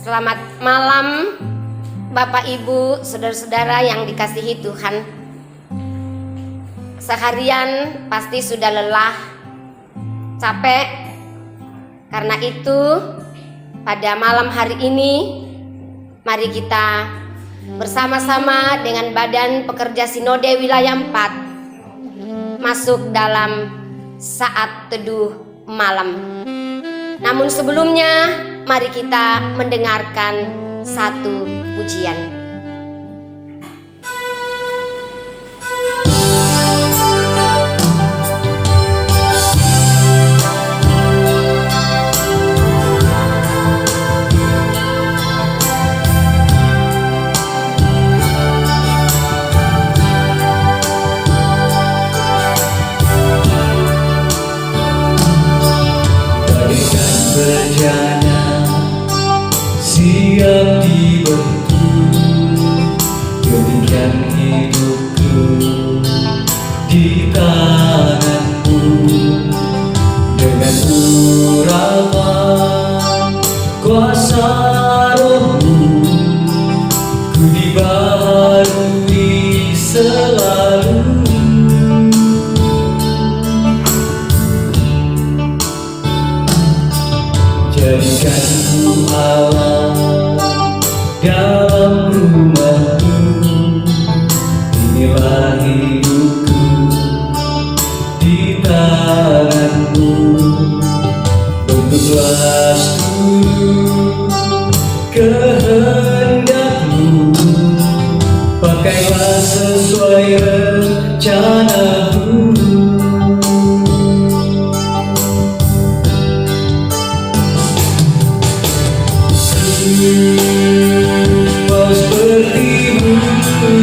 Selamat malam Bapak Ibu, saudara-saudara yang dikasihi Tuhan. Seharian pasti sudah lelah, capek. Karena itu pada malam hari ini mari kita bersama-sama dengan Badan Pekerja Sinode Wilayah 4 masuk dalam saat teduh malam. Namun sebelumnya mari kita mendengarkan satu pujian. Berjalan siap dibentuk, demikian hidupku di tanganmu. Dengan urapan kuasa Rohmu, ku dibaharui selalu. Jadikanku Allah dalam rumahmu, inilah hidupku di tanganmu. Bentuklah seluruh kehendakmu, pakailah sesuai rencanamu. Mau seperti-Mu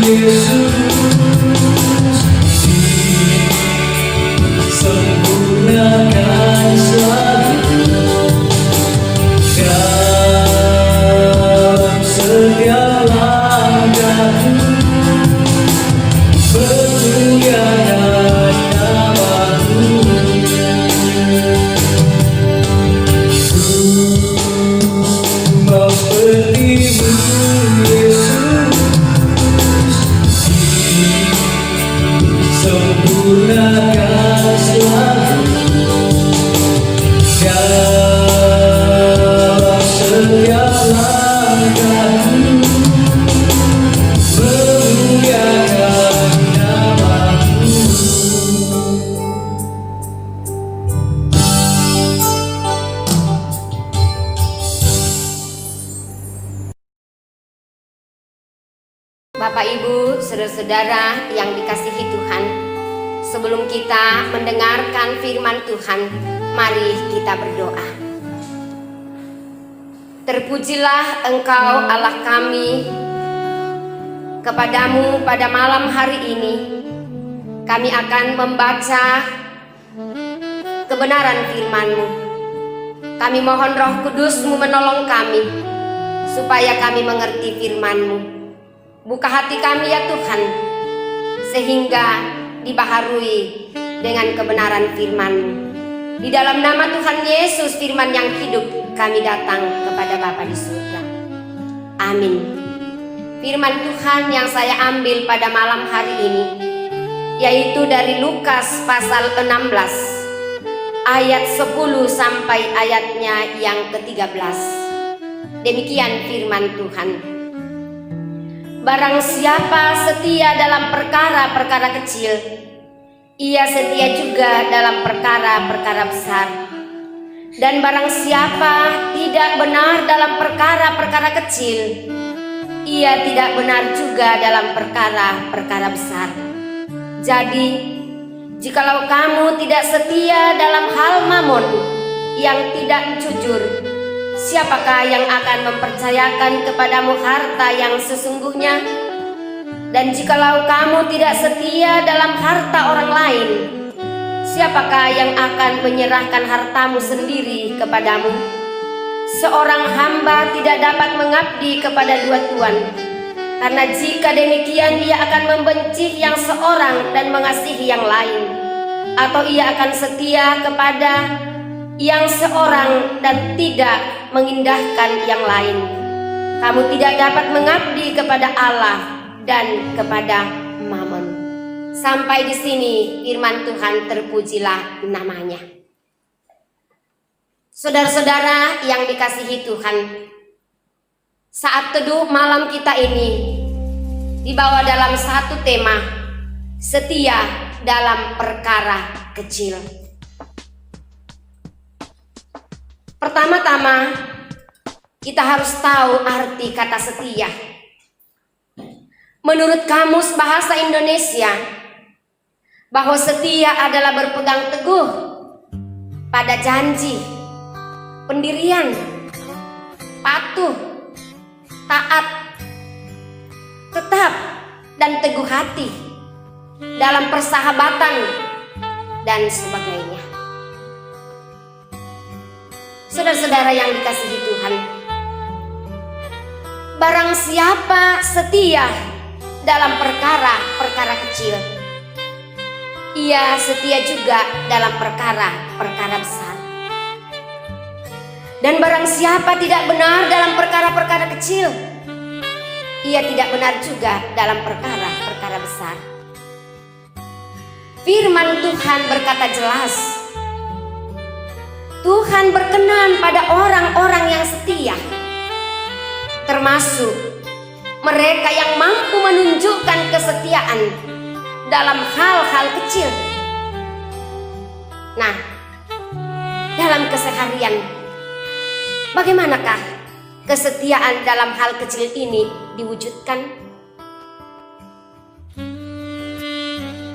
Yesus, disempurnakan selalu dalam setiap langkahku, bermuliakan nama-Mu. Mau seperti-Mu Yesus, disempurnakan selalu dalam setiap langkahku, bermuliakan nama-Mu. Bapak Ibu, saudara-saudara yang dikasihi Tuhan, sebelum kita mendengarkan firman Tuhan, mari kita berdoa. Terpujilah Engkau Allah kami, kepadamu pada malam hari ini kami akan membaca kebenaran firman-Mu. Kami mohon Roh Kudus-Mu menolong kami supaya kami mengerti firman-Mu. Buka hati kami ya Tuhan, sehingga dibaharui dengan kebenaran firman-Mu. Di dalam nama Tuhan Yesus, firman yang hidup, kami datang kepada Bapa di surga. Amin. Firman Tuhan yang saya ambil pada malam hari ini, yaitu dari Lukas pasal 16, ayat 10 sampai ayatnya yang ke-13. Demikian firman Tuhan. Barang siapa setia dalam perkara-perkara kecil, ia setia juga dalam perkara-perkara besar. Dan barang siapa tidak benar dalam perkara-perkara kecil, ia tidak benar juga dalam perkara-perkara besar. Jadi, jikalau kamu tidak setia dalam hal mamon yang tidak jujur, siapakah yang akan mempercayakan kepadamu harta yang sesungguhnya? Dan jikalau kamu tidak setia dalam harta orang lain, siapakah yang akan menyerahkan hartamu sendiri kepadamu? Seorang hamba tidak dapat mengabdi kepada dua tuan, karena jika demikian ia akan membenci yang seorang dan mengasihi yang lain, atau ia akan setia kepada yang seorang dan tidak mengindahkan yang lain. kamu tidak dapat mengabdi kepada Allah dan kepada Mammon. Sampai di sini firman Tuhan, terpujilah namanya. Saudara-saudara yang dikasihi Tuhan, saat teduh malam kita ini dibawa dalam satu tema, setia dalam perkara kecil. Pertama-tama, kita harus tahu arti kata setia. Menurut Kamus Bahasa Indonesia, bahwa setia adalah berpegang teguh pada janji, pendirian, patuh, taat, tetap, dan teguh hati dalam persahabatan dan sebagainya. Saudara-saudara yang dikasihi Tuhan, barang siapa setia dalam perkara-perkara kecil, ia setia juga dalam perkara-perkara besar. Dan barang siapa tidak benar dalam perkara-perkara kecil, ia tidak benar juga dalam perkara-perkara besar. Firman Tuhan berkata jelas, Tuhan berkenan pada orang-orang yang setia, termasuk mereka yang mampu menunjukkan kesetiaan dalam hal-hal kecil. Nah, dalam keseharian, bagaimanakah kesetiaan dalam hal kecil ini diwujudkan?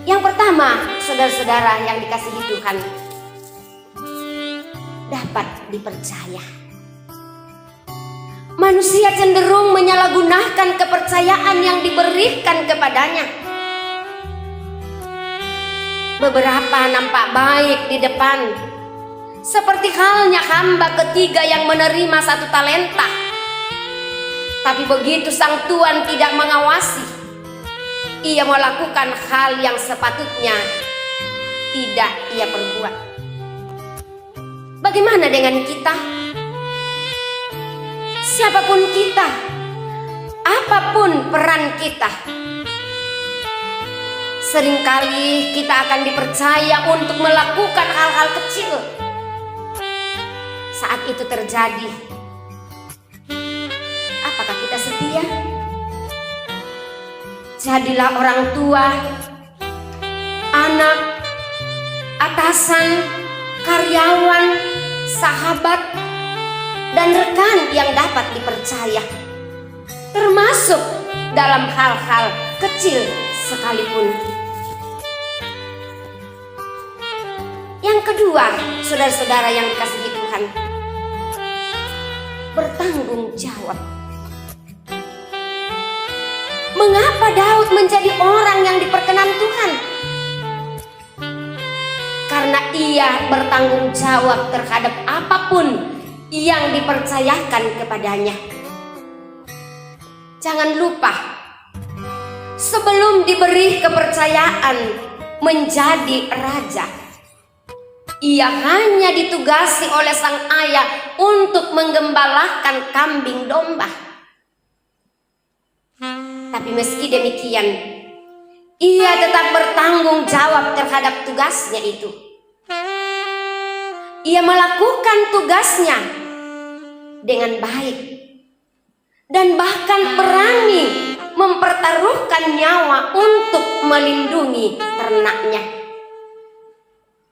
Yang pertama, saudara-saudara yang dikasihi Tuhan, dapat dipercaya. Manusia cenderung menyalahgunakan kepercayaan yang diberikan kepadanya. Beberapa nampak baik di depan, seperti halnya hamba ketiga yang menerima 1 talenta. Tapi begitu sang tuan tidak mengawasi, ia melakukan hal yang sepatutnya tidak ia perbuat. Bagaimana dengan kita? Siapapun kita, apapun peran kita, seringkali kita akan dipercaya untuk melakukan hal-hal kecil. Saat itu terjadi, apakah kita setia? Jadilah orang tua, anak, atasan, karyawan, sahabat, dan rekan yang dapat dipercaya, termasuk dalam hal-hal kecil sekalipun. Yang kedua, saudara-saudara yang dikasihi Tuhan, bertanggung jawab. Mengapa Daud menjadi orang yang diperkenan Tuhan? Karena ia bertanggung jawab terhadap apapun yang dipercayakan kepadanya. Jangan lupa, sebelum diberi kepercayaan menjadi raja, ia hanya ditugasi oleh sang ayah untuk menggembalakan kambing domba. Tapi meski demikian, ia tetap bertanggung jawab terhadap tugasnya itu. Ia melakukan tugasnya dengan baik dan bahkan berani mempertaruhkan nyawa untuk melindungi ternaknya.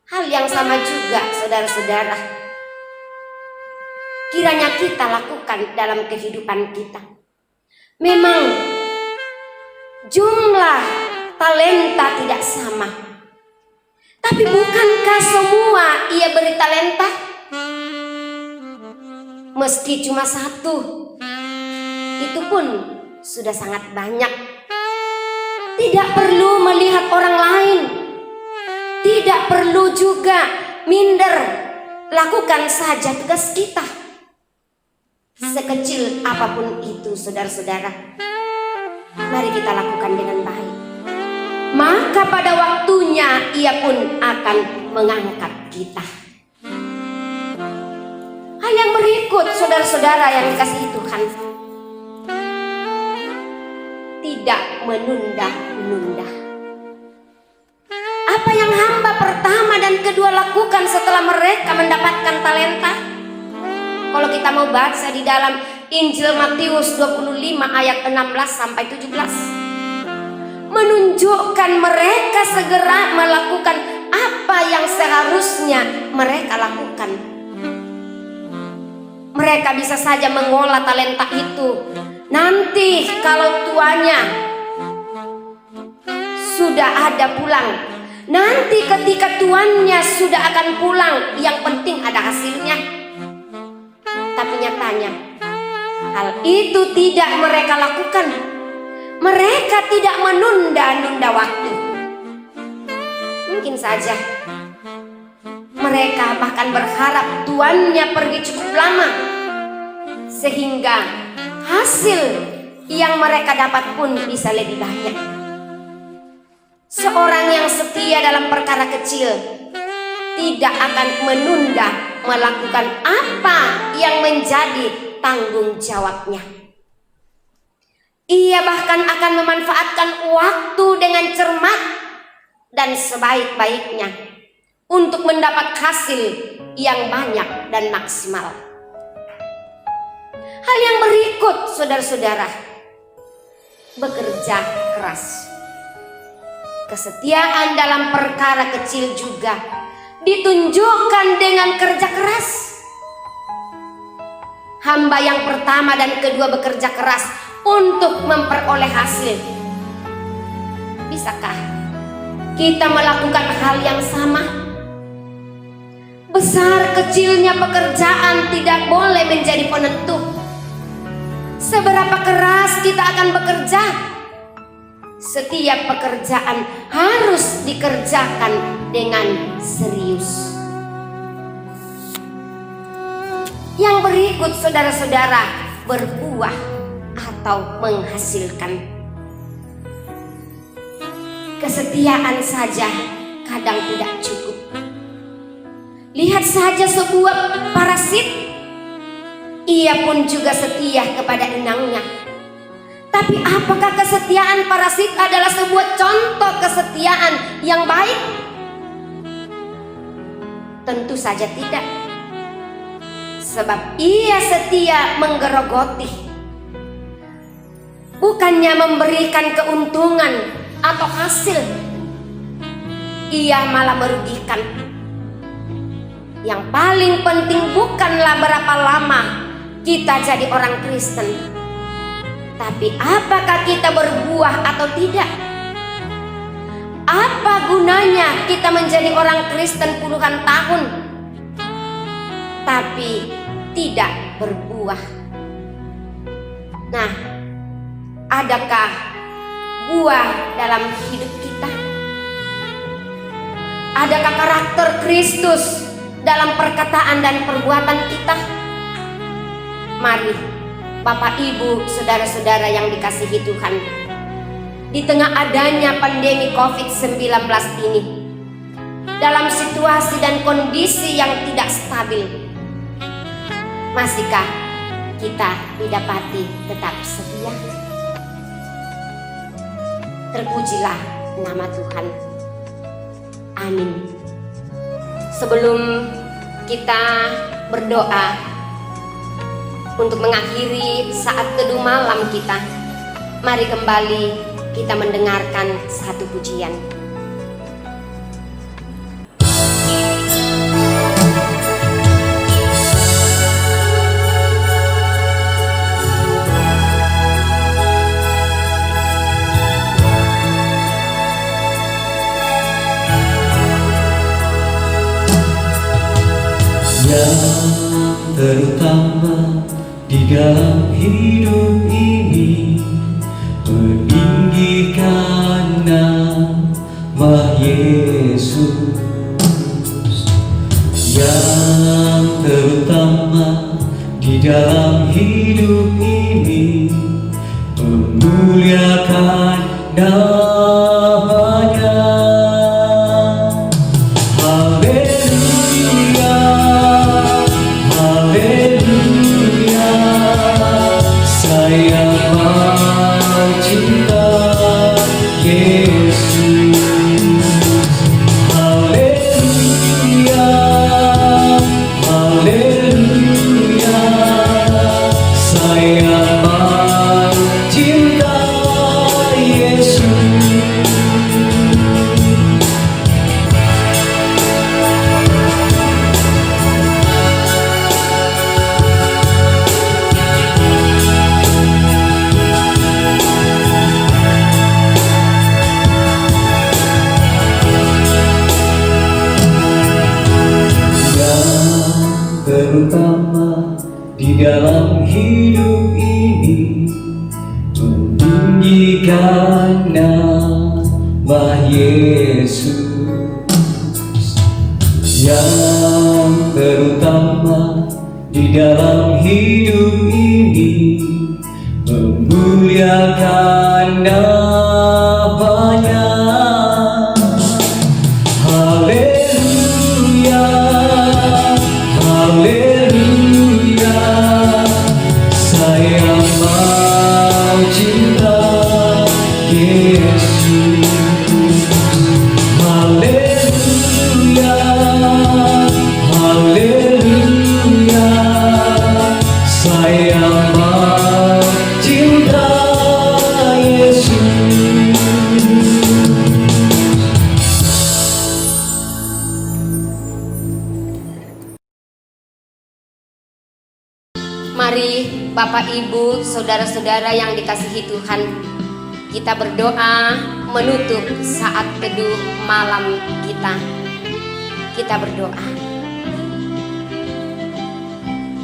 Hal yang sama juga, saudara-saudara, kiranya kita lakukan dalam kehidupan kita. Memang jumlah talenta tidak sama, tapi bukankah semua ia beri talenta? Meski cuma 1, itu pun sudah sangat banyak. Tidak perlu melihat orang lain, tidak perlu juga minder. Lakukan saja tugas kita, sekecil apapun itu, saudara-saudara. Mari kita lakukan dengan baik, maka pada waktunya ia pun akan mengangkat kita. Hal yang berikut, saudara-saudara yang dikasihi Tuhan, menunda-nunda. Apa yang hamba pertama dan kedua lakukan setelah mereka mendapatkan talenta? Kalau kita mau baca di dalam Injil Matius 25 ayat 16 sampai 17, menunjukkan mereka segera melakukan apa yang seharusnya mereka lakukan. Mereka bisa saja mengolah talenta itu. Nanti kalau tuannya sudah ada pulang, nanti ketika tuannya sudah akan pulang, yang penting ada hasilnya. Tapi nyatanya hal itu tidak mereka lakukan. Mereka tidak menunda-nunda waktu. Mungkin saja mereka bahkan berharap tuannya pergi cukup lama, sehingga hasil yang mereka dapat pun bisa lebih banyak. Seorang yang setia dalam perkara kecil tidak akan menunda melakukan apa yang menjadi tanggung jawabnya. Ia bahkan akan memanfaatkan waktu dengan cermat dan sebaik-baiknya untuk mendapat hasil yang banyak dan maksimal. Hal yang berikut, saudara-saudara, bekerja keras. Kesetiaan dalam perkara kecil juga ditunjukkan dengan kerja keras. Hamba yang pertama dan kedua bekerja keras untuk memperoleh hasil. Bisakah kita melakukan hal yang sama? Besar kecilnya pekerjaan tidak boleh menjadi penentu. Seberapa keras kita akan bekerja, setiap pekerjaan harus dikerjakan dengan serius. Yang berikut, saudara-saudara, berbuah atau menghasilkan. Kesetiaan saja kadang tidak cukup. Lihat saja sebuah parasit. Ia pun juga setia kepada inangnya. Tapi apakah kesetiaan parasit adalah sebuah contoh kesetiaan yang baik? Tentu saja tidak. Sebab ia setia menggerogoti, bukannya memberikan keuntungan atau hasil. Ia malah merugikan. Yang paling penting bukanlah berapa lama kita jadi orang Kristen, tapi apakah kita berbuah atau tidak? Apa gunanya kita menjadi orang Kristen puluhan tahun tapi tidak berbuah? Nah, adakah buah dalam hidup kita? Adakah karakter Kristus dalam perkataan dan perbuatan kita? Mari Bapak Ibu, saudara-saudara yang dikasihi Tuhan, di tengah adanya pandemi COVID-19 ini, dalam situasi dan kondisi yang tidak stabil, masihkah kita didapati tetap setia? Terpujilah nama Tuhan. Amin. Sebelum kita berdoa untuk mengakhiri saat teduh malam kita, mari kembali kita mendengarkan satu pujian. Yang terutama di dalam hidup ini, meninggikan nama Yesus. Yang terutama di dalam hidup ini, memuliakan namanya. Haleluya, haleluya, saya mau cinta terutama di dalam hidup ini, meninggikan nama Yesus. Yang terutama di dalam hidup ini, memuliakan namanya. Haleluya, haleluya, saya mau cinta Yesus. Haleluya, haleluya, saya mau cinta Yesus. Mari Bapak Ibu, saudara-saudara yang dikasihi Tuhan, kita berdoa menutup saat teduh malam kita. Kita berdoa.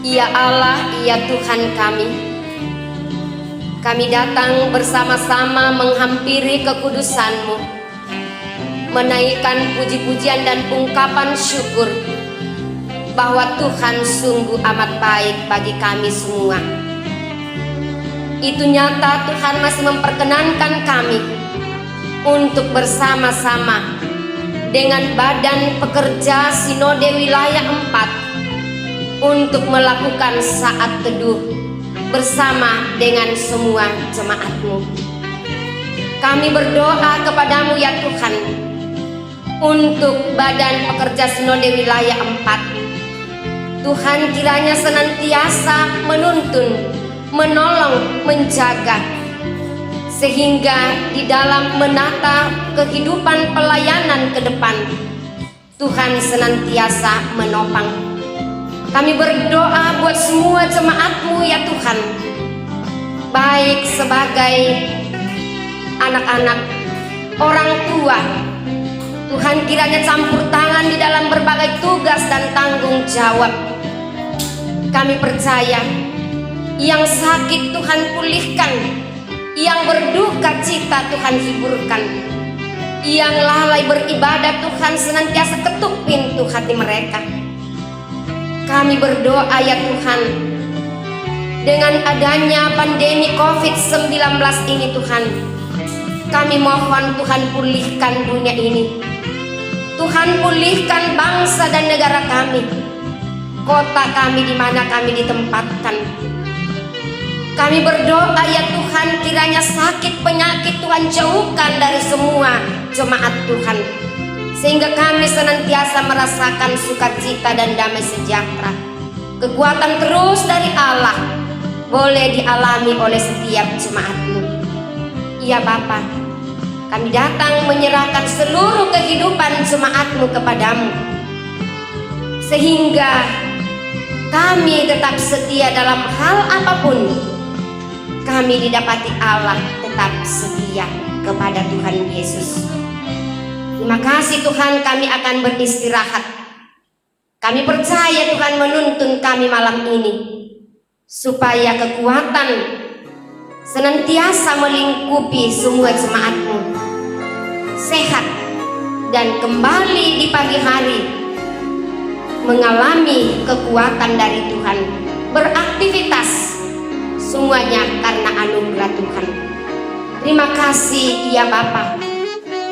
Ya Allah, ya Tuhan kami datang bersama-sama menghampiri kekudusan-Mu, menaikkan puji-pujian dan ungkapan syukur bahwa Tuhan sungguh amat baik bagi kami semua. Itu nyata Tuhan masih memperkenankan kami untuk bersama-sama dengan Badan Pekerja Sinode Wilayah 4 untuk melakukan saat teduh bersama dengan semua jemaat-Mu. Kami berdoa kepadamu ya Tuhan untuk Badan Pekerja Sinode Wilayah 4. Tuhan kiranya senantiasa menuntun, menolong, menjaga, sehingga di dalam menata kehidupan pelayanan ke depan, Tuhan senantiasa menopang. Kami berdoa buat semua jemaat-Mu ya Tuhan, baik sebagai anak-anak, orang tua. Tuhan kiranya campur tangan di dalam berbagai tugas dan tanggung jawab. Kami percaya yang sakit Tuhan pulihkan, yang berduka cita Tuhan hiburkan, yang lalai beribadah Tuhan senantiasa ketuk pintu hati mereka. Kami berdoa ya Tuhan, dengan adanya pandemi COVID-19 ini Tuhan, kami mohon Tuhan pulihkan dunia ini. Tuhan pulihkan bangsa dan negara kami, kota kami di mana kami ditempatkan. Kami berdoa ya Tuhan, kiranya sakit penyakit Tuhan jauhkan dari semua jemaat Tuhan, sehingga kami senantiasa merasakan sukacita dan damai sejahtera. Kekuatan terus dari Allah boleh dialami oleh setiap jemaat-Mu. Ya Bapa, kami datang menyerahkan seluruh kehidupan jemaat-Mu kepadamu, sehingga kami tetap setia dalam hal apapun. Kami didapati Allah tetap setia kepada Tuhan Yesus. Terima kasih Tuhan, kami akan beristirahat. Kami percaya Tuhan menuntun kami malam ini, supaya kekuatan senantiasa melingkupi semua jemaat-Mu, sehat dan kembali di pagi hari mengalami kekuatan dari Tuhan, beraktivitas semuanya karena anugerah Tuhan. Terima kasih ya Bapa,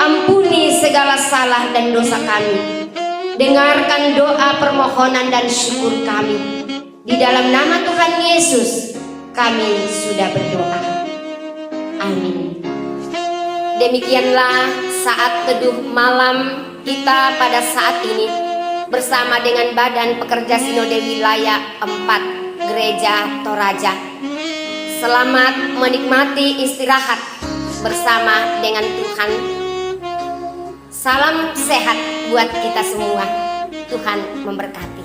ampuni segala salah dan dosa kami, dengarkan doa permohonan dan syukur kami. Di dalam nama Tuhan Yesus kami sudah berdoa. Amin. Demikianlah saat teduh malam kita pada saat ini bersama dengan Badan Pekerja Sinode Wilayah 4 Gereja Toraja. Selamat menikmati istirahat bersama dengan Tuhan. Salam sehat buat kita semua. Tuhan memberkati.